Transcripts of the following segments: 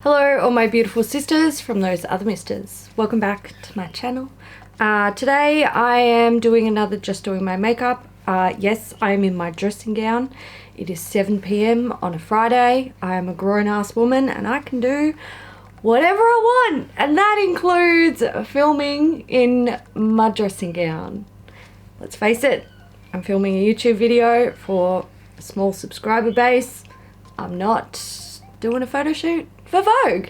Hello all my beautiful sisters from those other misters. Welcome back to my channel. Today I am doing another just doing my makeup. Yes, I am in my dressing gown. It is 7 p.m. on a Friday. I am a grown-ass woman and I can do whatever I want, and that includes filming in my dressing gown. Let's face it, I'm filming a YouTube video for a small subscriber base. I'm not doing a photo shoot for Vogue,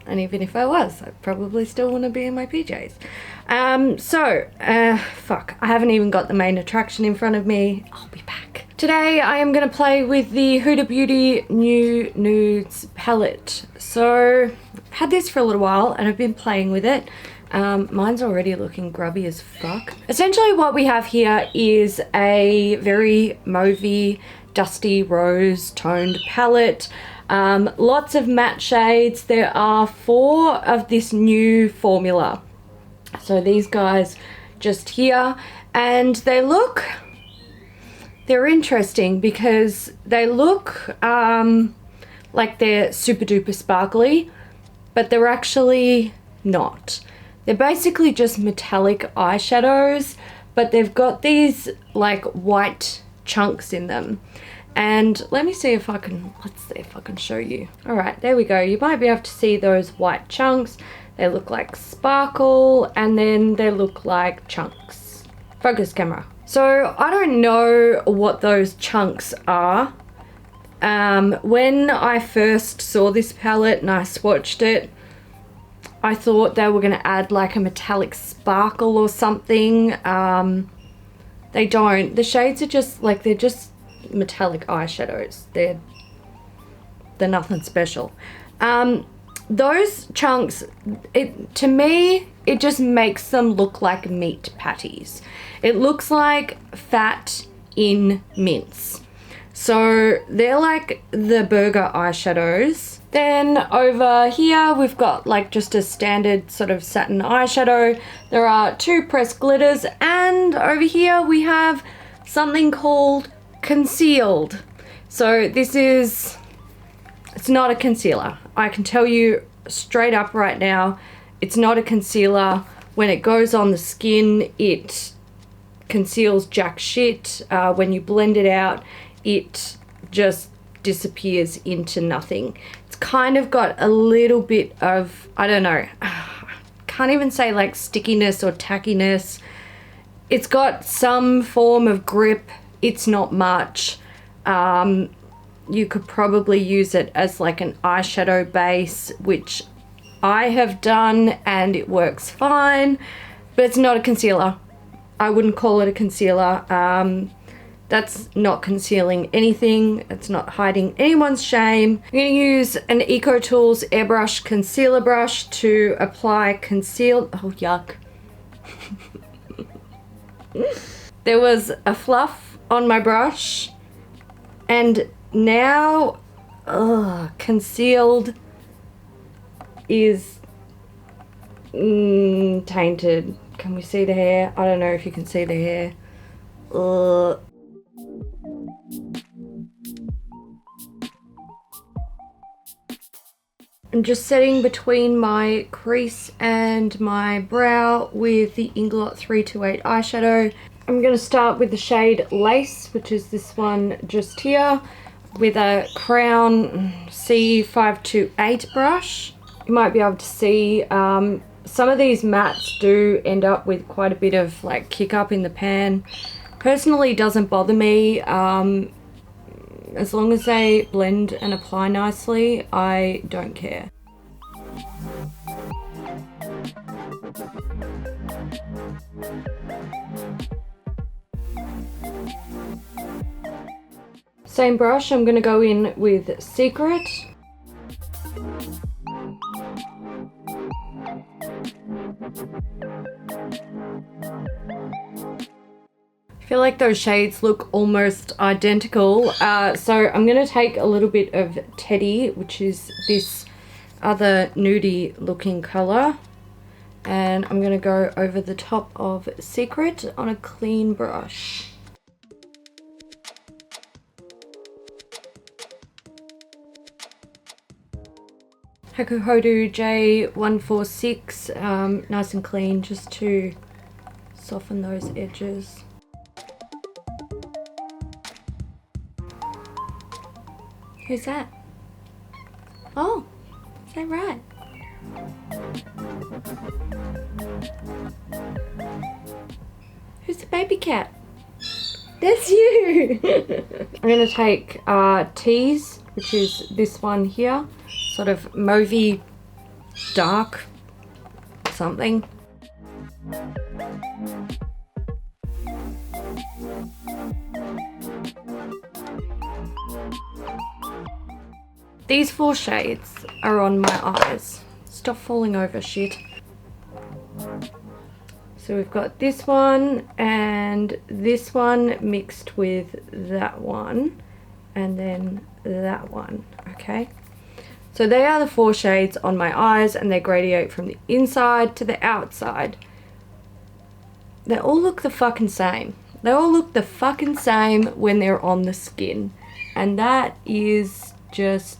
and even if I was, I'd probably still want to be in my PJs. Fuck, I haven't even got the main attraction in front of me. I'll be back. Today I am going to play with the Huda Beauty new Nudes palette. So I've had this for a little while and I've been playing with it. Mine's already looking grubby as fuck. Essentially what we have here is a very mauvey, dusty rose toned palette. Lots of matte shades. There are 4 of this new formula. So these guys just here, and they're interesting because they look like they're super duper sparkly, but they're actually not. They're basically just metallic eyeshadows, but they've got these like white chunks in them. And let me see if I can, let's see if I can show you. All right, there we go. You might be able to see those white chunks. They look like sparkle, and then they look like chunks. Focus camera. So I don't know what those chunks are. When I first saw this palette and I swatched it, I thought they were gonna add like a metallic sparkle or something. They don't. The shades are just like, they're just metallic eyeshadows. They're nothing special. Those chunks, to me, it just makes them look like meat patties. It looks like fat in mince. So they're like the burger eyeshadows. Then over here we've got like just a standard sort of satin eyeshadow. There are 2 pressed glitters, and over here we have something called Concealed. So this is, it's not a concealer. I can tell you straight up right now, it's not a concealer. When it goes on the skin, it conceals jack shit. When you blend it out, it just disappears into nothing. It's kind of got a little bit of, I don't know, can't even say like stickiness or tackiness. It's got some form of grip. It's not much. You could probably use it as like an eyeshadow base, which I have done and it works fine, but it's not a concealer. I wouldn't call it a concealer. That's not concealing anything. It's not hiding anyone's shame. I'm going to use an EcoTools Airbrush concealer brush to apply conceal. Oh, yuck. There was a fluff on my brush, and now concealed is tainted. Can we see the hair? I don't know if you can see the hair. I'm just setting between my crease and my brow with the Inglot 328 eyeshadow. I'm going to start with the shade Lace, which is this one just here, with a Crown C528 brush. You might be able to see some of these mattes do end up with quite a bit of like kick up in the pan. Personally, doesn't bother me. As long as they blend and apply nicely, I don't care. Same brush, I'm going to go in with Secret. I feel like those shades look almost identical, so I'm going to take a little bit of Teddy, which is this other nudie looking colour, and I'm going to go over the top of Secret on a clean brush. Hakuhodo J146, nice and clean, just to soften those edges. Who's that? Oh, is that right? Who's the baby cat? That's you! I'm gonna take Tease, which is this one here, sort of mauvey dark something. These 4 shades are on my eyes. Stop falling over, shit. So we've got this one and this one mixed with that one and then that one, okay? So they are the 4 shades on my eyes and they gradiate from the inside to the outside. They all look the fucking same. They all look the fucking same when they're on the skin. And that is just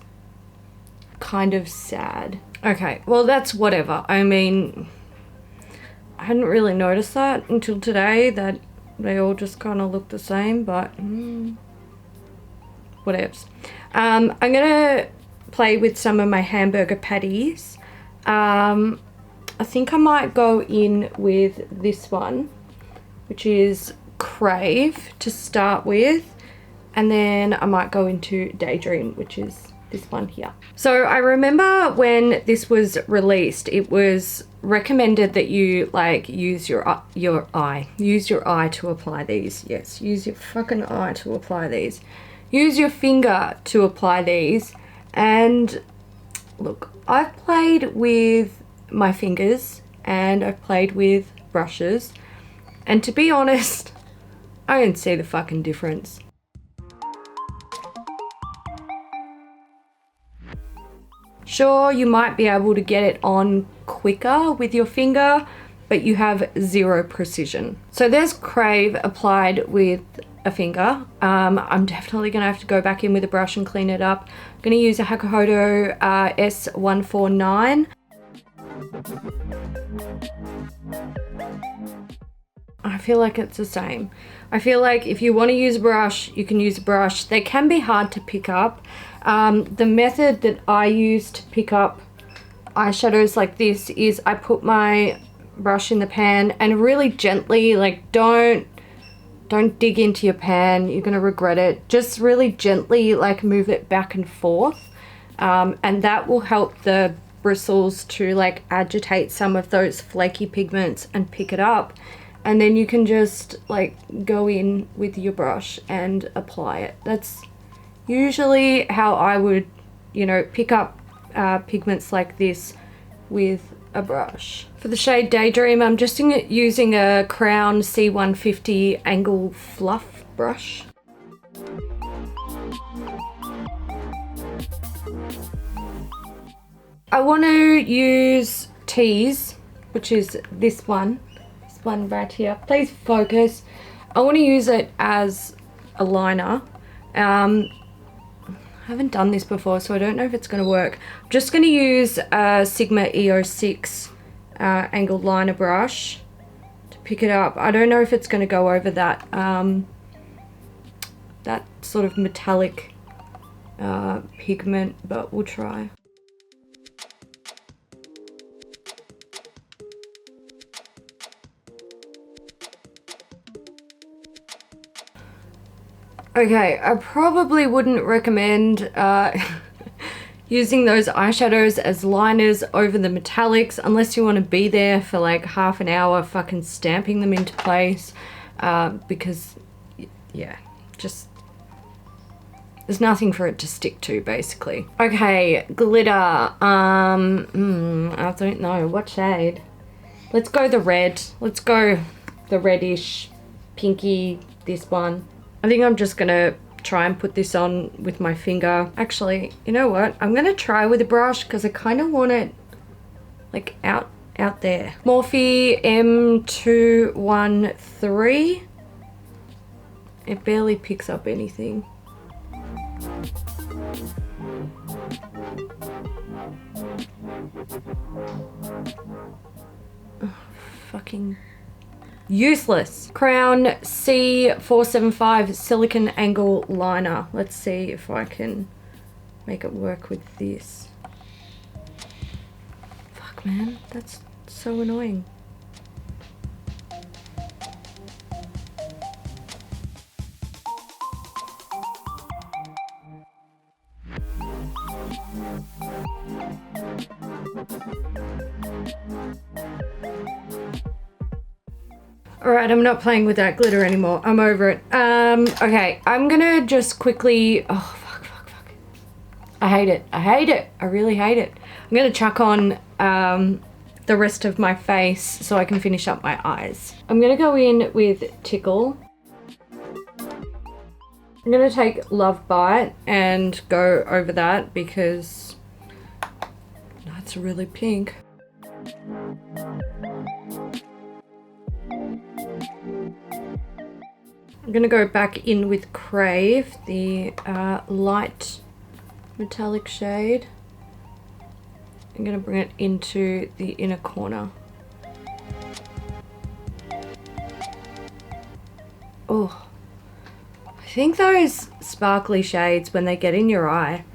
kind of sad. Okay, well that's whatever. I mean, I hadn't really noticed that until today, that they all just kind of look the same, but whatevs. I'm gonna play with some of my hamburger patties. I think I might go in with this one, which is Crave to start with, and then I might go into Daydream, which is this one here. So I remember when this was released, it was recommended that you like use your eye to apply these. Yes, use your fucking eye to apply these. Use your finger to apply these. And look, I've played with my fingers and I've played with brushes, and to be honest, I didn't see the fucking difference. Sure, you might be able to get it on quicker with your finger, but you have zero precision. So there's Crave applied with a finger. I'm definitely gonna have to go back in with a brush and clean it up. I'm gonna use a Hakuhodo S149. I feel like it's the same. I feel like if you want to use a brush, you can use a brush. They can be hard to pick up. The method that I use to pick up eyeshadows like this is I put my brush in the pan and really gently, like don't dig into your pan, you're gonna regret it. Just really gently like move it back and forth, and that will help the bristles to like agitate some of those flaky pigments and pick it up. And then you can just like go in with your brush and apply it. That's usually how I would, you know, pick up pigments like this with a brush. For the shade Daydream, I'm just using a Crown C150 angle fluff brush. I want to use Tease, which is this one right here. Please focus. I want to use it as a liner. I haven't done this before, so I don't know if it's going to work. I'm just going to use a Sigma EO6 angled liner brush to pick it up. I don't know if it's going to go over that that sort of metallic pigment, but we'll try. Okay, I probably wouldn't recommend using those eyeshadows as liners over the metallics unless you want to be there for like half an hour fucking stamping them into place, because yeah, just there's nothing for it to stick to basically. Okay, glitter. I don't know what shade. Let's go the red. Let's go the reddish, pinky, this one. I think I'm just gonna try and put this on with my finger. Actually, you know what? I'm gonna try with a brush because I kind of want it like out there. Morphe M213. It barely picks up anything. Oh, fucking useless. Crown C475 Silicone Angle Liner. Let's see if I can make it work with this. Fuck, man, that's so annoying. Alright, I'm not playing with that glitter anymore. I'm over it. Okay, I'm gonna just quickly... Oh, fuck. I hate it. I hate it. I really hate it. I'm gonna chuck on the rest of my face so I can finish up my eyes. I'm gonna go in with Tickle. I'm gonna take Love Bite and go over that because that's really pink. I'm gonna go back in with Crave, the light metallic shade. I'm gonna bring it into the inner corner. Oh, I think those sparkly shades, when they get in your eye,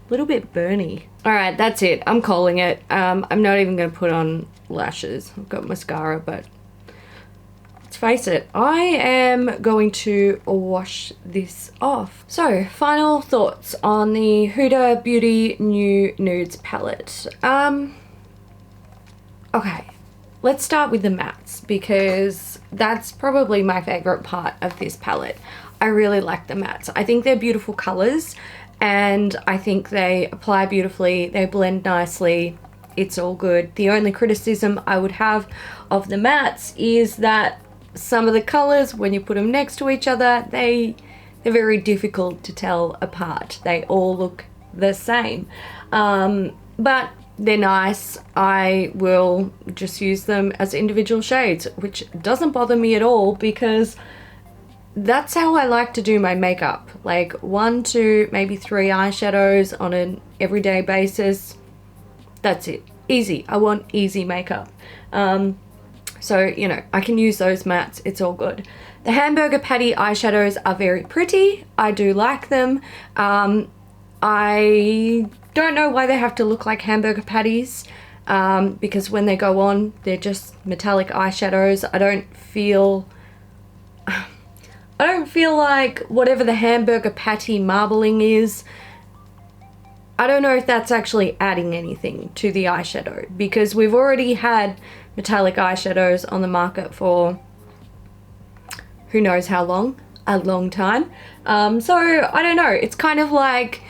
a little bit burny. All right, that's it. I'm calling it. I'm not even gonna put on lashes. I've got mascara, but let's face it, I am going to wash this off. So, final thoughts on the Huda Beauty New Nudes palette. Okay, let's start with the mattes because that's probably my favorite part of this palette. I really like the mattes. I think they're beautiful colors and I think they apply beautifully, they blend nicely, it's all good. The only criticism I would have of the mattes is that some of the colors, when you put them next to each other, they're very difficult to tell apart. They all look the same, but they're nice. I will just use them as individual shades, which doesn't bother me at all because that's how I like to do my makeup. Like 1 to maybe 3 eyeshadows on an everyday basis. That's it. Easy. I want easy makeup. So, you know, I can use those mattes. It's all good. The hamburger patty eyeshadows are very pretty. I do like them. I don't know why they have to look like hamburger patties because when they go on, they're just metallic eyeshadows. I don't feel like whatever the hamburger patty marbling is, I don't know if that's actually adding anything to the eyeshadow because we've already had metallic eyeshadows on the market for who knows how long, a long time. So I don't know, it's kind of like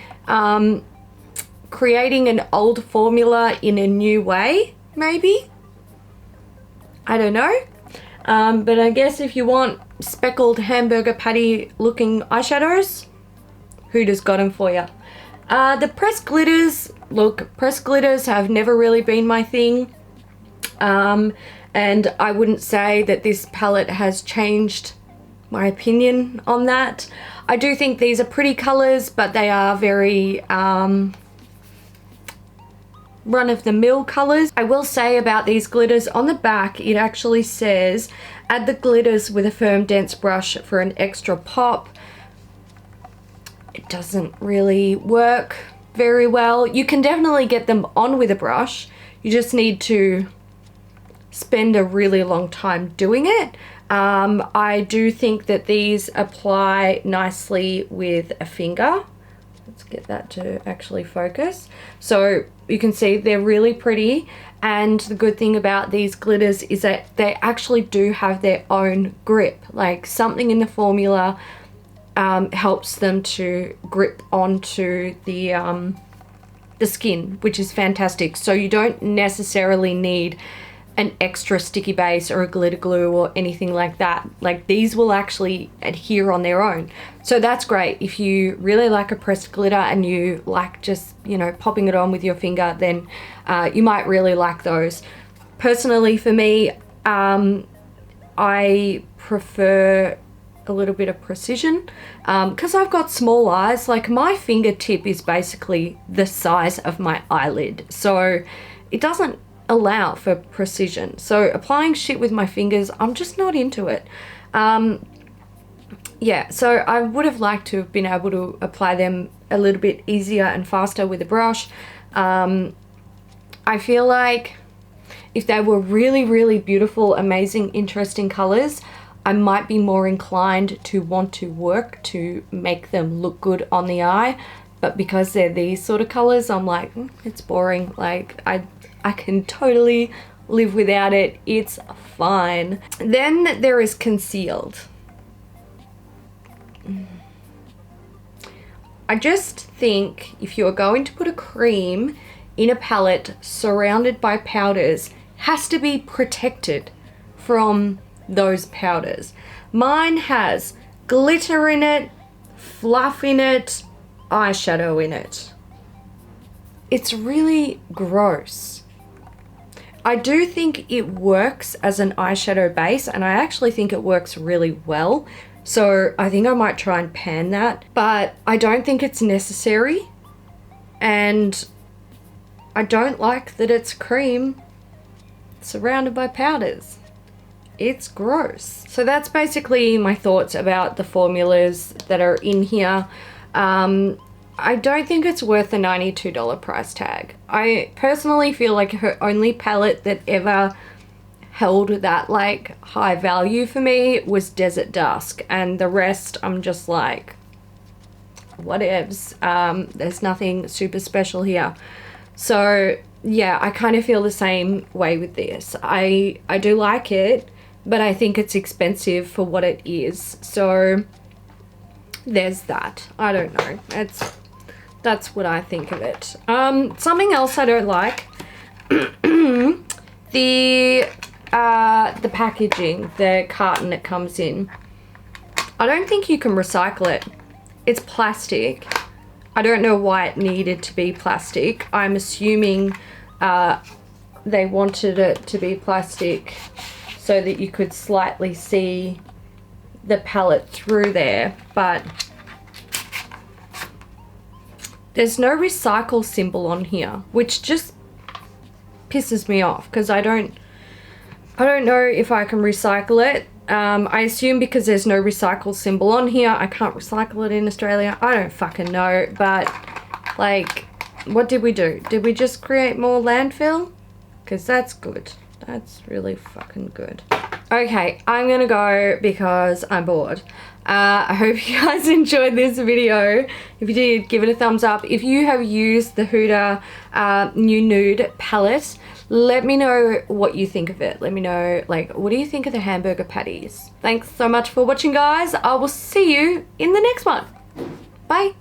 creating an old formula in a new way, maybe? I don't know. But I guess if you want speckled hamburger patty looking eyeshadows, Huda's got them for you. The pressed glitters, look, pressed glitters have never really been my thing. And I wouldn't say that this palette has changed my opinion on that. I do think these are pretty colors, but they are very run-of-the-mill colors. I will say about these glitters, on the back it actually says add the glitters with a firm dense brush for an extra pop. It doesn't really work very well. You can definitely get them on with a brush. You just need to spend a really long time doing it. I do think that these apply nicely with a finger. Let's get that to actually focus. So you can see they're really pretty, and the good thing about these glitters is that they actually do have their own grip. Like something in the formula helps them to grip onto the skin, which is fantastic. So you don't necessarily need an extra sticky base or a glitter glue or anything like that. Like these will actually adhere on their own. So that's great. If you really like a pressed glitter and you like just, you know, popping it on with your finger, then you might really like those. Personally for me, I prefer a little bit of precision because I've got small eyes. Like my fingertip is basically the size of my eyelid, so it doesn't allow for precision. So applying shit with my fingers, I'm just not into it. Yeah, so I would have liked to have been able to apply them a little bit easier and faster with a brush. I feel like if they were really, really beautiful, amazing, interesting colors, I might be more inclined to want to work to make them look good on the eye. But because they're these sort of colors, I'm like, it's boring. Like, I can totally live without it. It's fine. Then there is Concealed. I just think if you're going to put a cream in a palette surrounded by powders, has to be protected from those powders. Mine has glitter in it, fluff in it, eyeshadow in it. It's really gross. I do think it works as an eyeshadow base, and I actually think it works really well. So I think I might try and pan that, but I don't think it's necessary. And I don't like that it's cream surrounded by powders. It's gross. So that's basically my thoughts about the formulas that are in here. I don't think it's worth the $92 price tag. I personally feel like her only palette that ever held that like high value for me was Desert Dusk, and the rest I'm just like, whatevs. There's nothing super special here. So yeah, I kind of feel the same way with this. I do like it, but I think it's expensive for what it is. So there's that. I don't know. That's what I think of it. Something else I don't like, the packaging, the carton it comes in. I don't think you can recycle it. It's plastic. I don't know why it needed to be plastic. I'm assuming they wanted it to be plastic so that you could slightly see the palette through there, but there's no recycle symbol on here, which just pisses me off because I don't know if I can recycle it. I assume because there's no recycle symbol on here, I can't recycle it in Australia. I don't fucking know, but like, what did we do? Did we just create more landfill? Because that's good. That's really fucking good. Okay, I'm gonna go because I'm bored. I hope you guys enjoyed this video. If you did, give it a thumbs up. If you have used the Huda new Nude palette, let me know what you think of it. Let me know, like, what do you think of the hamburger patties? Thanks so much for watching, guys. I will see you in the next one. Bye.